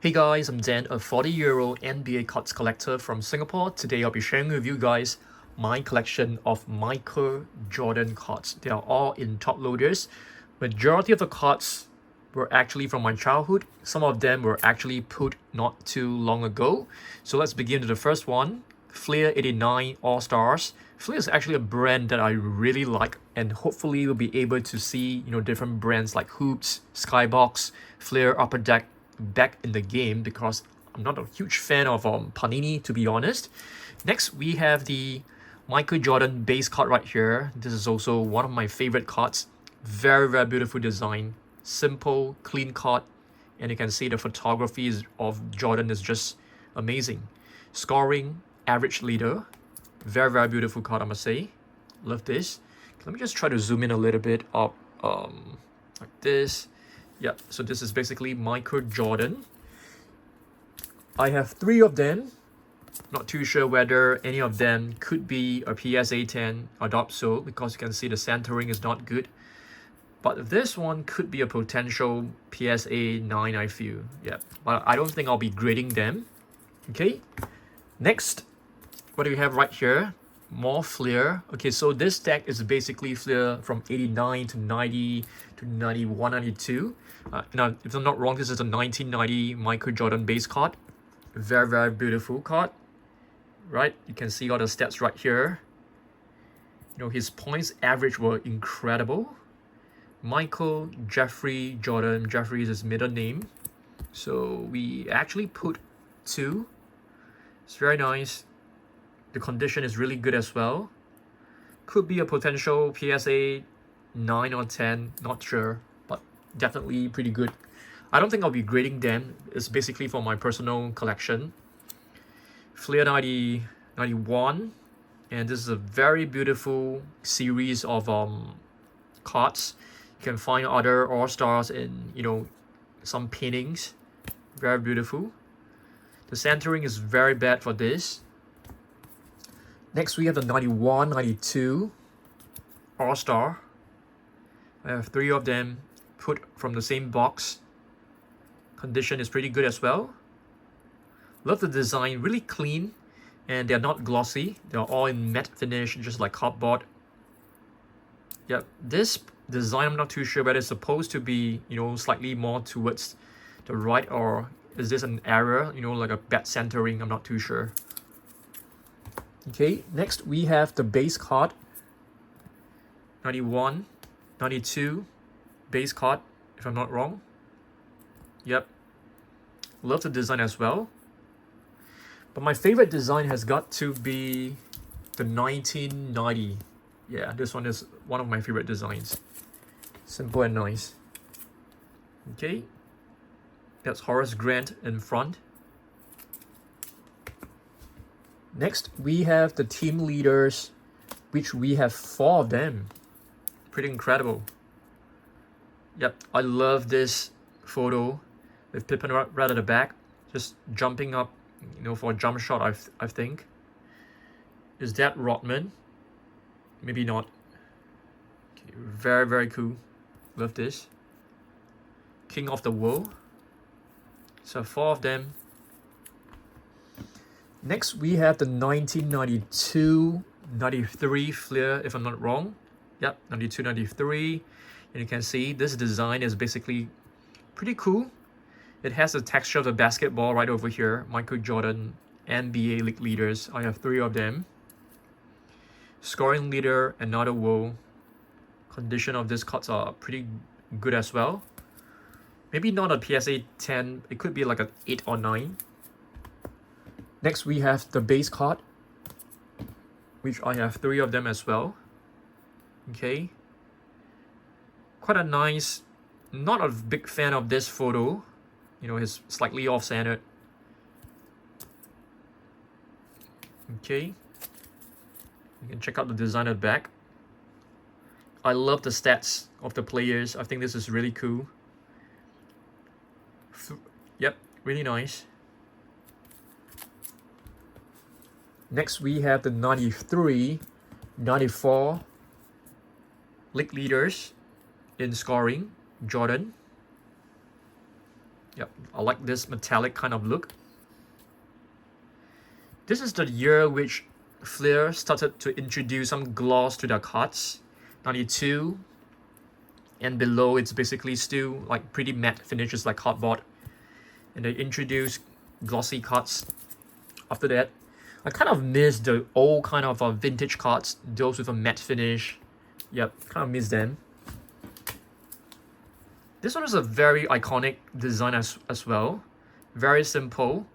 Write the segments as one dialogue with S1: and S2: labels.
S1: Hey guys, I'm Dan, a 40-year-old NBA cards collector from Singapore. Today I'll be sharing with you guys my collection of Michael Jordan cards. They are all in top loaders. Majority of the cards were actually from my childhood. Some of them were actually put not too long ago. So let's begin with the first one. Flair 89 All-Stars. Flair is actually a brand that I really like, and hopefully we'll be able to see different brands like Hoops, Skybox, Flair, Upper Deck back in the game, because I'm not a huge fan of Panini, to be honest. Next, we have the Michael Jordan base card right here. This is also one of my favorite cards. Very, very beautiful design. Simple, clean card. And you can see the photography of Jordan is just amazing. Scoring, average leader. Very, very beautiful card, I must say. Love this. Let me just try to zoom in a little bit up, like this. Yeah, so this is basically Michael Jordan. I have 3 of them. Not too sure whether any of them could be a PSA 10. I doubt so, because you can see the centering is not good. But this one could be a potential PSA 9, I feel. Yeah, but I don't think I'll be grading them. Okay, next, what do we have right here? More Flair. Okay, so this deck is basically Flair from 89 to 90 to 91, 92. Now, if I'm not wrong, this is a 1990 Michael Jordan base card. Very, very beautiful card. Right, you can see all the stats right here. His points average were incredible. Michael Jeffrey Jordan. Jeffrey is his middle name. So we actually put 2. It's very nice. The condition is really good as well. Could be a potential PSA 9 or 10, not sure, but definitely pretty good. I don't think I'll be grading them. It's basically for my personal collection. Flair 90, 91, and this is a very beautiful series of cards. You can find other All-Stars in some paintings. Very beautiful. The centering is very bad for this. Next, we have the 91, 92 All-Star. I have 3 of them put from the same box. Condition is pretty good as well. Love the design, really clean, and they're not glossy. They're all in matte finish, just like cardboard. Yeah, this design, I'm not too sure whether it's supposed to be, slightly more towards the right, or is this an error, like a bad centering. I'm not too sure. Okay, next we have the base card. 91, 92 base card, if I'm not wrong. Yep. Love the design as well. But my favorite design has got to be the 1990. Yeah, this one is one of my favorite designs. Simple and nice. Okay. That's Horace Grant in front. Next, we have the team leaders, which we have 4 of them. Pretty incredible. Yep, I love this photo with Pippen right at the back, just jumping up, for a jump shot, I think. Is that Rodman? Maybe not. Okay, very, very cool. Love this. King of the World. So 4 of them. Next, we have the 1992, 93 Flair, if I'm not wrong. Yep, 92, 93. And you can see this design is basically pretty cool. It has the texture of the basketball right over here. Michael Jordan, NBA League leaders. I have 3 of them. Scoring leader, another World. Condition of these cards are pretty good as well. Maybe not a PSA 10. It could be like an 8 or 9. Next, we have the base card, which I have 3 of them as well. Okay. Quite a nice, not a big fan of this photo. It's slightly off-centered. Okay. You can check out the design at the back. I love the stats of the players. I think this is really cool. Yep, really nice. Next, we have the 93, 94 league leaders in scoring, Jordan. Yep, I like this metallic kind of look. This is the year which Flair started to introduce some gloss to their cards. 92, and below it's basically still like pretty matte finishes like cardboard. And they introduced glossy cards after that. I kind of miss the old kind of vintage cards, those with a matte finish. Yep, kind of miss them. This one is a very iconic design as well. Very simple.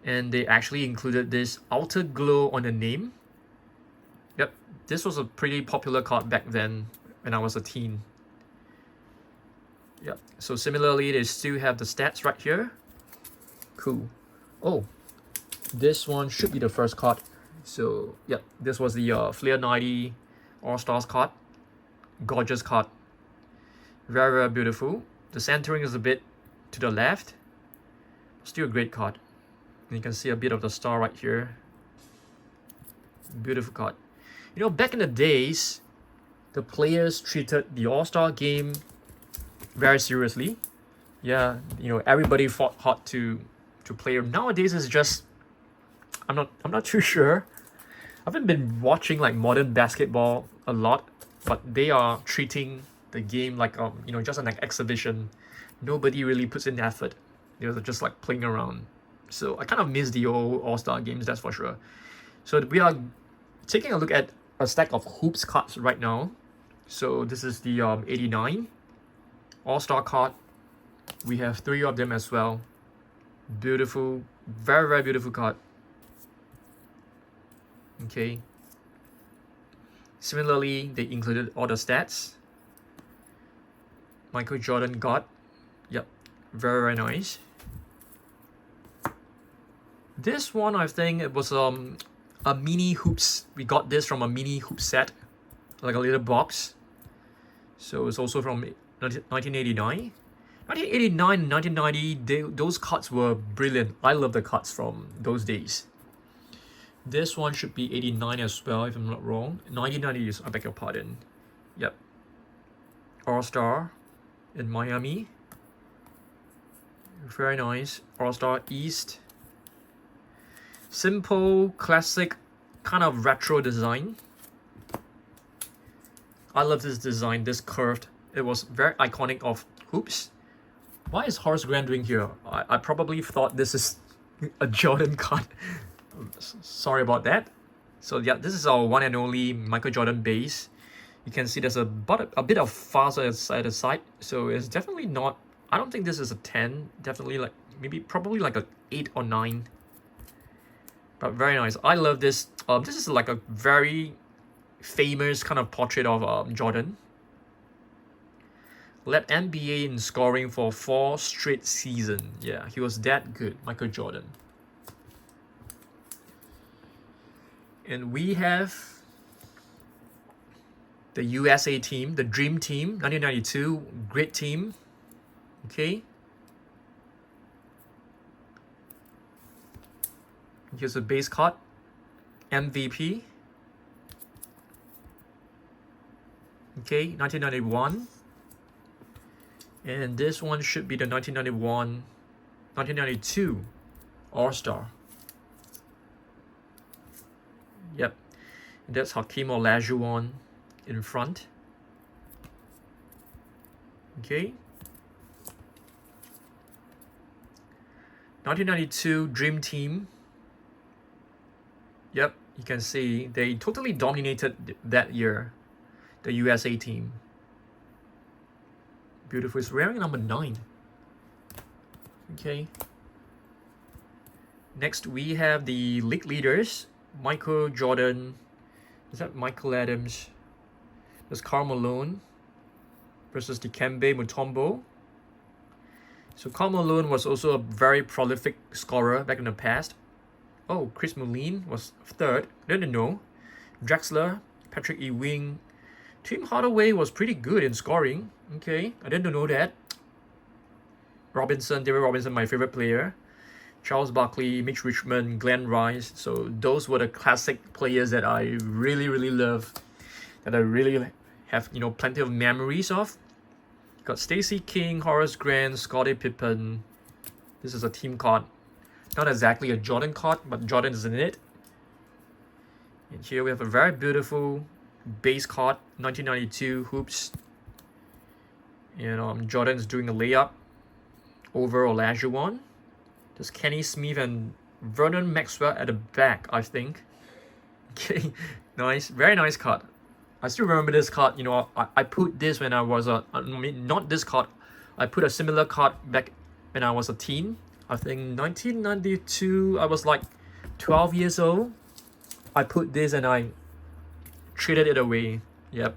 S1: And they actually included this outer glow on the name. Yep, this was a pretty popular card back then when I was a teen. Yep, so similarly, they still have the stats right here. Cool. Oh, this one should be the first card. So, yep, this was the Flair 90 All-Stars card. Gorgeous card. Very, very beautiful. The centering is a bit to the left. Still a great card. And you can see a bit of the star right here. Beautiful card. You know, back in the days, the players treated the All-Star game very seriously. Yeah, you know, everybody fought hard to play. Nowadays it's just I'm not too sure. I haven't been watching like modern basketball a lot, but they are treating the game like you know, just an exhibition. Nobody really puts in effort. They're just like playing around. So I kind of miss the old All-Star games, that's for sure. So we are taking a look at a stack of hoops cards right now. So this is the 89 All-Star card. We have 3 of them as well. Beautiful, very, very beautiful card. Okay. Similarly, they included all the stats. Michael Jordan got. Yep, very, very nice. This one, I think it was a mini hoops. We got this from a mini hoop set, like a little box. So it's also from 1989. 1989 and 1990, those cards were brilliant. I love the cards from those days. This one should be 89 as well, if I'm not wrong. 1990, I beg your pardon. Yep. All-Star in Miami. Very nice. All-Star East. Simple, classic, kind of retro design. I love this design, this curved. It was very iconic of hoops. Why is Horace Grant doing here? I probably thought this is a Jordan card. Sorry about that. So yeah, this is our one and only Michael Jordan base. You can see there's a bit of fuzz at the side. So it's definitely not, I don't think this is a 10. Definitely like, probably like a 8 or 9. But very nice. I love this. This is like a very famous kind of portrait of Jordan. Led NBA in scoring for 4 straight seasons. Yeah, he was that good, Michael Jordan. And we have the USA team, the Dream Team, 1992, great team. Okay. Here's a base card, MVP. Okay, 1991. And this one should be the 1992 All-Star. Yep. And that's Hakeem Olajuwon in front. Okay. 1992 Dream Team. Yep, you can see they totally dominated that year, the USA team. Beautiful. It's wearing number 9. Okay. Next, we have the league leaders. Michael Jordan. Is that Michael Adams? There's Karl Malone versus Dikembe Mutombo. So Karl Malone was also a very prolific scorer back in the past. Oh, Chris Mullin was 3rd. Didn't know. Drexler, Patrick Ewing. Tim Hardaway was pretty good in scoring. Okay, I didn't know that. David Robinson, my favorite player. Charles Barkley, Mitch Richmond, Glenn Rice. So those were the classic players that I really, really love. That I really have, you know, plenty of memories of. Got Stacey King, Horace Grant, Scottie Pippen. This is a team card. Not exactly a Jordan card, but Jordan is in it. And here we have a very beautiful base card, 1992 hoops. And Jordan's doing a layup over Olajuwon. There's Kenny Smith and Vernon Maxwell at the back, I think. Okay, nice, very nice card. I still remember this card. I put this when I was not this card. I put a similar card back when I was a teen. I think 1992. I was like 12 years old. I put this and I traded it away. Yep.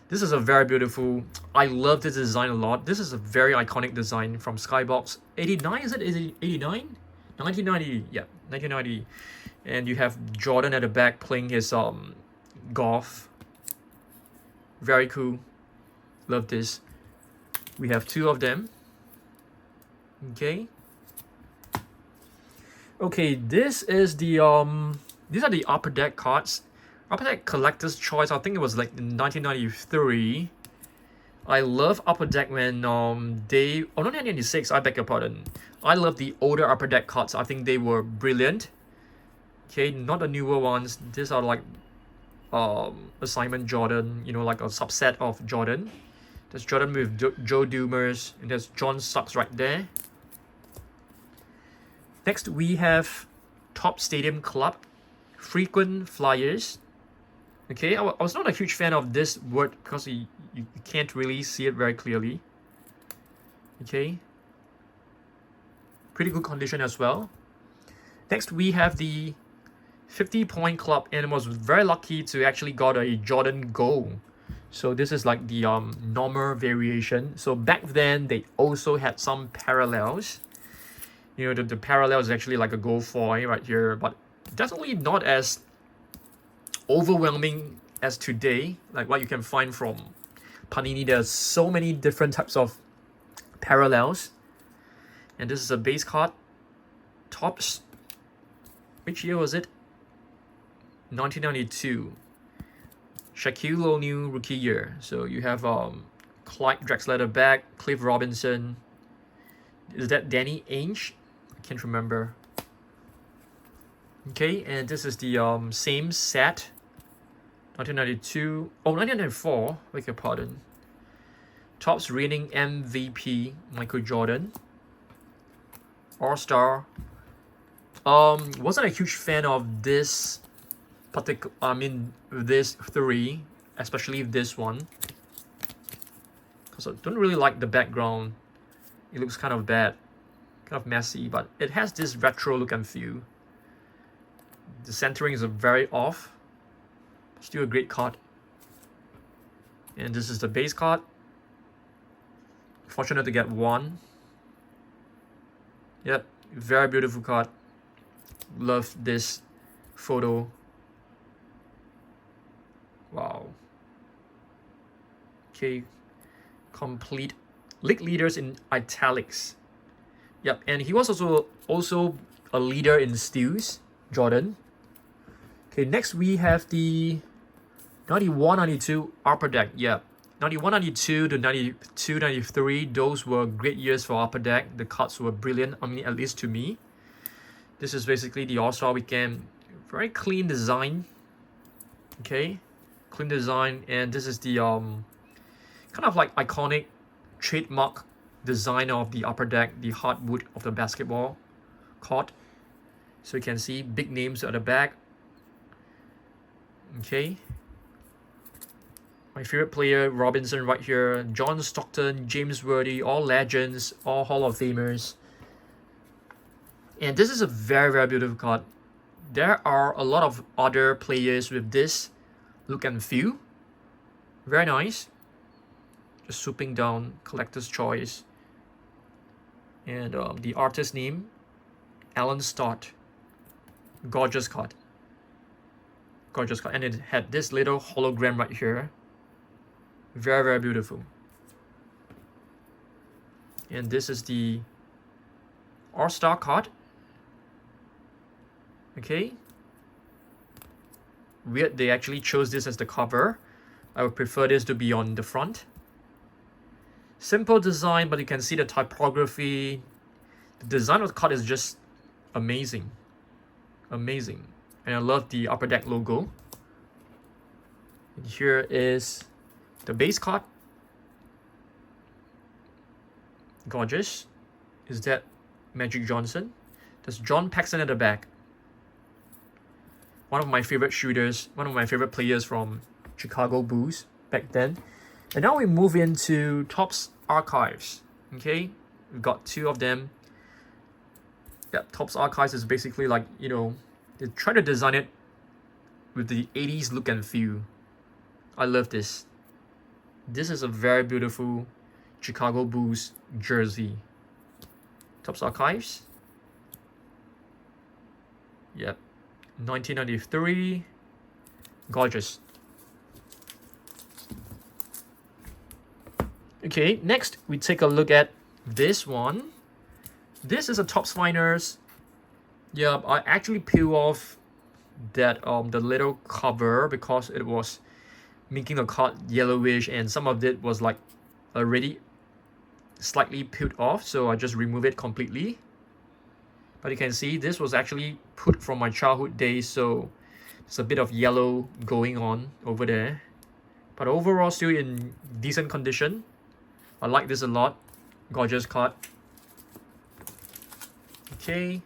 S1: This is a very beautiful. I love this design a lot. This is a very iconic design from Skybox. 89, is it? Is it 89? 1990. Yeah, 1990. And you have Jordan at the back playing his golf. Very cool. Love this. We have two of them. Okay. Okay, this is the these are the Upper Deck cards. Upper Deck Collector's Choice. I think it was like in 1993. I love Upper Deck when not 1996. I beg your pardon. I love the older Upper Deck cards. I think they were brilliant. Okay, not the newer ones. These are like assignment Jordan. Like a subset of Jordan. There's Jordan with Joe Dumars, and there's John Sucks right there. Next we have Top Stadium Club, Frequent Flyers. Okay, I was not a huge fan of this word because you can't really see it very clearly. Okay, pretty good condition as well. Next we have the 50-point club, and I was very lucky to actually got a Jordan Gold. So this is like the normal variation. So back then they also had some parallels. The parallel is actually like a gold foil right here, but definitely not as overwhelming as today, like what you can find from Panini. There's so many different types of parallels. And this is a base card. Tops. Which year was it? 1992. Shaquille O'Neal rookie year. So you have Clyde Drexler at the back, Cliff Robinson. Is that Danny Ainge? I can't remember. Okay, and this is the same set. 1992. Oh, 1994. Beg your pardon. Topps reigning MVP Michael Jordan. All-Star. Wasn't a huge fan of this this three, especially this one, because I don't really like the background. It looks kind of bad, kind of messy, but it has this retro look and feel. The centering is very off. Still a great card. And this is the base card. Fortunate to get one. Yep, very beautiful card. Love this photo. Wow. Okay, complete league leaders in italics. Yep, and he was also a leader in steals, Jordan. Okay, next we have the 91-92 Upper Deck. Yeah, 91-92 to 92-93. Those were great years for Upper Deck. The cards were brilliant. At least to me. This is basically the All-Star Weekend. Very clean design. Okay. Clean design, and this is the kind of like iconic trademark design of the Upper Deck, the hardwood of the basketball court. So you can see big names at the back. Okay. My favorite player, Robinson right here, John Stockton, James Worthy, all legends, all Hall of Famers. And this is a very, very beautiful card. There are a lot of other players with this look and feel. Very nice. Just swooping down, collector's choice. And the artist name, Alan Stott. Gorgeous card. Gorgeous card. And it had this little hologram right here. Very, very beautiful. And this is the All-Star card. Okay. Weird they actually chose this as the cover. I would prefer this to be on the front. Simple design, but you can see the typography. The design of the card is just amazing. Amazing. And I love the Upper Deck logo. And here is the base card. Gorgeous. Is that Magic Johnson? There's John Paxson at the back. One of my favorite shooters, one of my favorite players from Chicago Bulls back then. And now we move into Topps Archives. Okay, we've got two of them. Yep, Topps Archives is basically like, you know, they try to design it with the 80s look and feel. I love this. This is a very beautiful Chicago Bulls jersey. Topps Archives. Yep. 1993. Gorgeous. Okay, next we take a look at this one. This is a Topps Finest. Yeah, I actually peel off that the little cover because it was making the card yellowish and some of it was like already slightly peeled off, so I just remove it completely. But you can see this was actually put from my childhood days, so there's a bit of yellow going on over there. But overall still in decent condition. I like this a lot. Gorgeous card. Okay.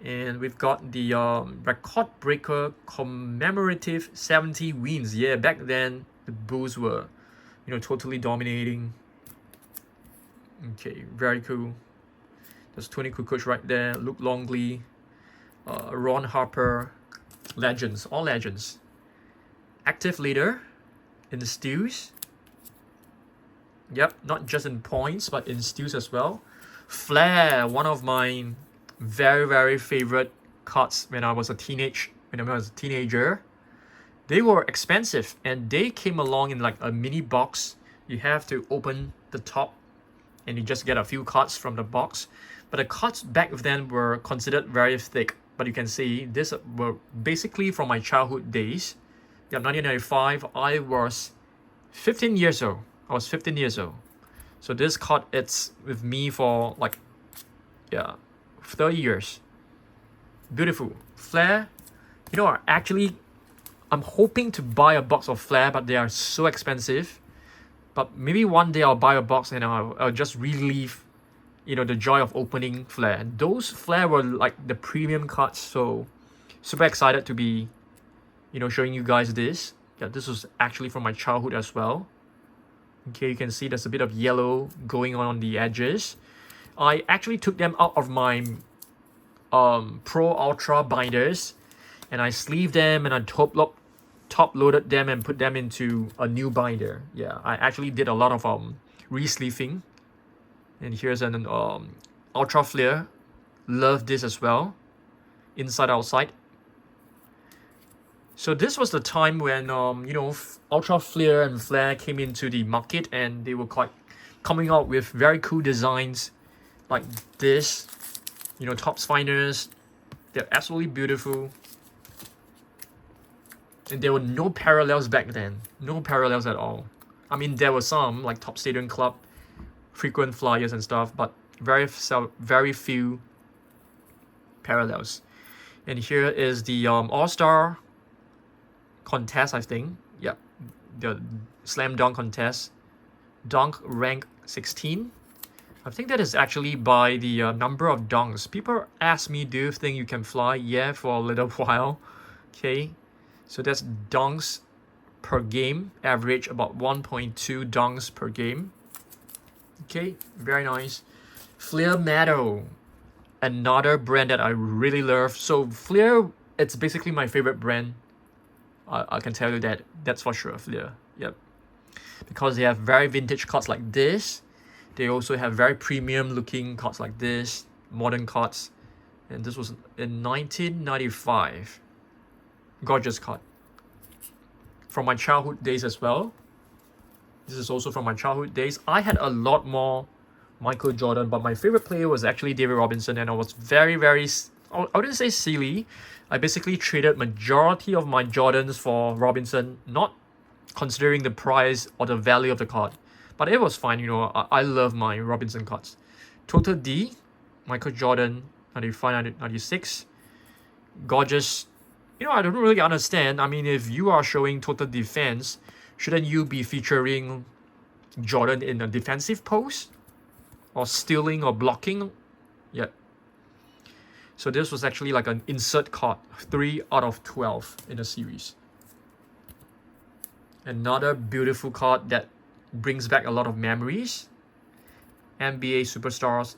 S1: And we've got the record breaker commemorative 70 wins. Yeah, back then the Bulls were, you know, totally dominating. Okay, very cool. There's Tony Kukoc right there, Luke Longley, Ron Harper, legends, all legends. Active leader in the steals. Yep, not just in points, but in steals as well. Flair, one of my very favorite cards when I was a teenager. They were expensive and they came along in like a mini box. You have to open the top and you just get a few cards from the box. But the cards back then were considered very thick. But you can see these were basically from my childhood days. Yeah, 1995, I was 15 years old. I was 15 years old. So this card, it's with me for like, yeah, 30 years. Beautiful. Flair, you know, I'm hoping to buy a box of Flair, but they are so expensive. But maybe one day I'll buy a box and I'll just relive, you know, the joy of opening Flair. Those Flair were like the premium cards, so super excited to be, you know, showing you guys this. Yeah, this was actually from my childhood as well. Okay, you can see there's a bit of yellow going on the edges. I actually took them out of my Pro Ultra binders and I sleeved them and I top loaded them and put them into a new binder. Yeah, I actually did a lot of re-sleeving. And here's an Ultra Flair. Love this as well. Inside outside. So this was the time when you know, Ultra Flair and Flair came into the market and they were quite coming out with very cool designs like this. You know, Topps Finest. They're absolutely beautiful. And there were no parallels back then. No parallels at all. I mean, there were some like Topps Stadium Club, frequent flyers and stuff, but very few parallels. And here is the All-Star contest, I think. Yeah, the slam dunk contest. Dunk rank 16. I think that is actually by the number of dunks. People ask me, do you think you can fly? Yeah, for a little while. Okay, so that's dunks per game. Average about 1.2 dunks per game. Okay, very nice. Flair Metal, another brand that I really love. So Flair, it's basically my favorite brand. I can tell you that. That's for sure, Flair. Yep. Because they have very vintage cards like this. They also have very premium looking cards like this. Modern cards. And this was in 1995. Gorgeous card. From my childhood days as well. This is also from my childhood days. I had a lot more Michael Jordan, but my favorite player was actually David Robinson, and I was very, I wouldn't say silly. I basically traded majority of my Jordans for Robinson, not considering the price or the value of the card. But it was fine, you know, I love my Robinson cards. Total D, Michael Jordan 95, 96. Gorgeous. You know, I don't really understand. I mean, if you are showing total defense, shouldn't you be featuring Jordan in a defensive pose? Or stealing or blocking? Yeah. So this was actually like an insert card. 3 out of 12 in the series. Another beautiful card that brings back a lot of memories. NBA Superstars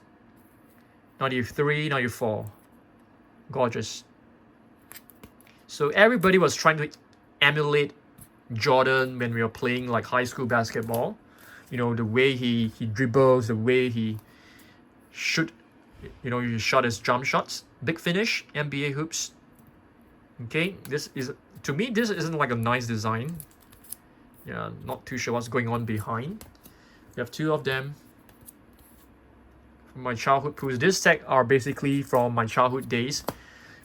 S1: 93, 94. Gorgeous. So everybody was trying to emulate Jordan when we were playing like high school basketball. You know, the way he dribbles, the way he shoot, you know, he shot his jump shots. Big finish, NBA hoops. Okay, this is, to me, this isn't like a nice design. Yeah, not too sure what's going on behind. We have 2 of them. From my childhood pools. This set are basically from my childhood days.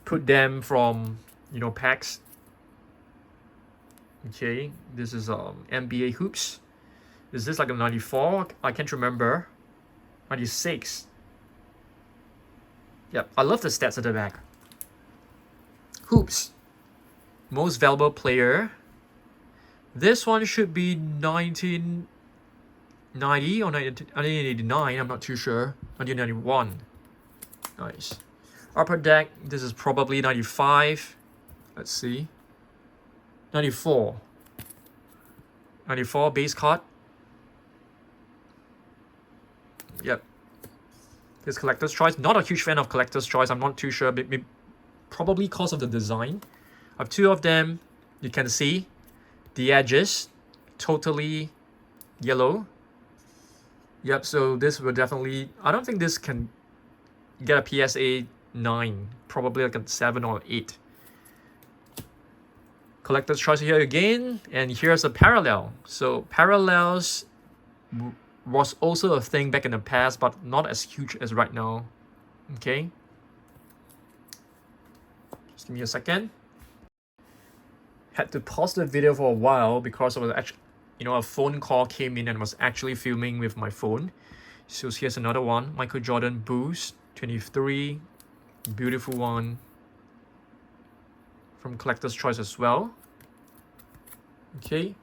S1: Put them from, you know, packs. Okay, this is NBA hoops. Is this like a 94? I can't remember. 96. Yep, I love the stats at the back. Hoops. Most valuable player. This one should be 1990 or 1989. I'm not too sure. 1991. Nice. Upper deck. This is probably 95. Let's see. 94. 94 base card. Yep. This collector's choice. Not a huge fan of collector's choice. I'm not too sure. Maybe, probably because of the design. I have 2 of them. You can see the edges totally yellow. Yep. So this will definitely. I don't think this can get a PSA 9. Probably like a 7 or 8. Collector's choice here again, and here's a parallel. So parallels was also a thing back in the past, but not as huge as right now. Okay, just give me a second. Had to pause the video for a while because I was actually, you know, a phone call came in and was actually filming with my phone. So here's another one, Michael Jordan Boost 23, beautiful one from Collector's Choice as well. Okay,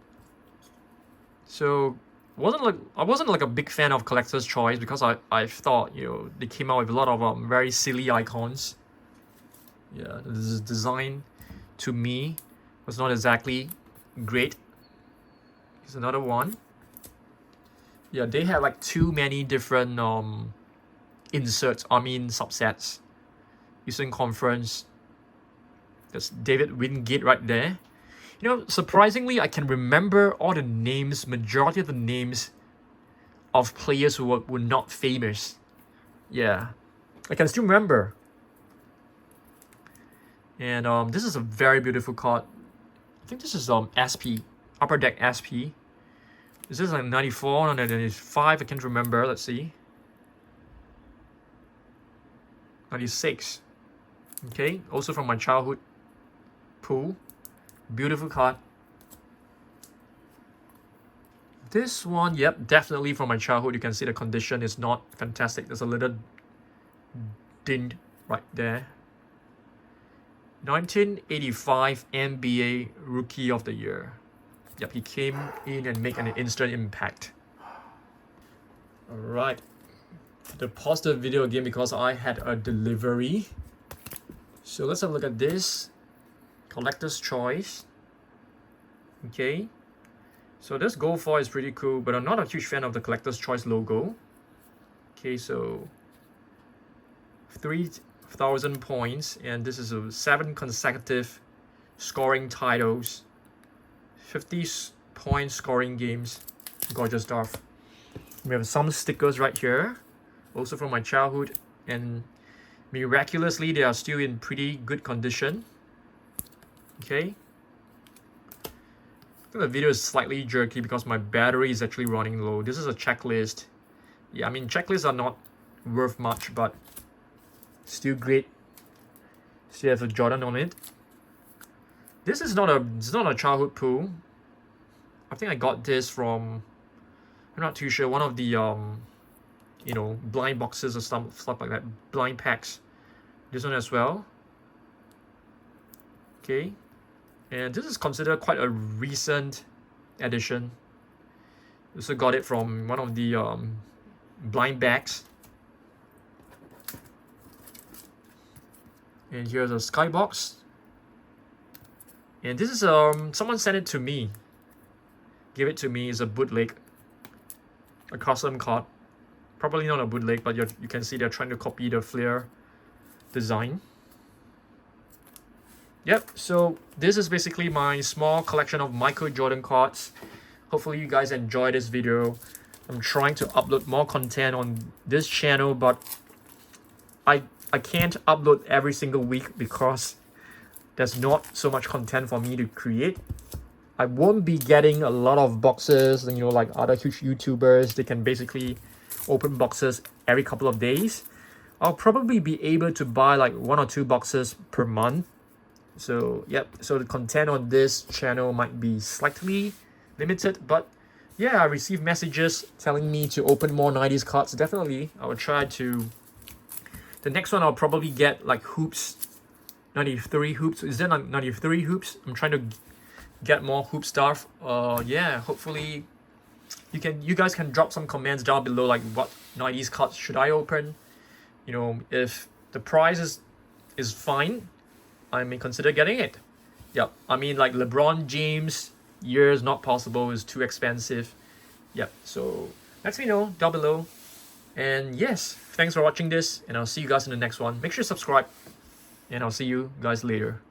S1: so I wasn't like a big fan of Collector's Choice because I thought, you know, they came out with a lot of very silly icons. Yeah, the design to me was not exactly great. Here's another one. Yeah, they had like too many different inserts, I mean subsets. Eastern Conference. There's David Wingate right there. You know, surprisingly, I can remember all the names, majority of the names of players who were not famous. Yeah, I can still remember. And this is a very beautiful card. I think this is SP, Upper Deck SP. Is this like 94 or 95? I can't remember. Let's see. 96. Okay, also from my childhood pool. Beautiful card. This one, yep, definitely from my childhood. You can see the condition is not fantastic. There's a little dint right there. 1985 NBA Rookie of the Year. Yep, he came in and made an instant impact. Alright. To pause the video again because I had a delivery. So let's have a look at this. Collector's Choice. Okay. So this gold foil is pretty cool, but I'm not a huge fan of the Collector's Choice logo. Okay, so 3,000 points, and this is a 7 consecutive scoring titles, 50-point scoring games. Gorgeous stuff. We have some stickers right here, also from my childhood, and miraculously they are still in pretty good condition. Okay. I think the video is slightly jerky because my battery is actually running low. This is a checklist. Yeah, I mean checklists are not worth much, but still great. Still have a Jordan on it. This is not a childhood pool. I think I got this from, I'm not too sure, one of the you know, blind boxes or stuff like that, blind packs. This one as well. Okay, and this is considered quite a recent addition. Also got it from one of the blind bags. And here's a Skybox. And this is someone sent it to me. Give it to me. It's a bootleg, a custom card. Probably not a bootleg, but you can see they're trying to copy the Flair design. Yep, so this is basically my small collection of Michael Jordan cards. Hopefully you guys enjoy this video. I'm trying to upload more content on this channel, but I can't upload every single week because there's not so much content for me to create. I won't be getting a lot of boxes, you know, like other huge YouTubers. They can basically open boxes every couple of days. I'll probably be able to buy like 1 or 2 boxes per month. So yep, so the content on this channel might be slightly limited, but yeah, I received messages telling me to open more 90s cards. Definitely, I will try to. The next one I'll probably get like hoops, 93 hoops. Is there 93 hoops? I'm trying to get more hoop stuff. Yeah, hopefully you guys can drop some comments down below, like what 90s cards should I open. You know, if the price is fine, I may consider getting it. Yep, I mean like LeBron James years not possible, is too expensive. Yep, so let me know down below. And yes, thanks for watching this, and I'll see you guys in the next one. Make sure to subscribe, and I'll see you guys later.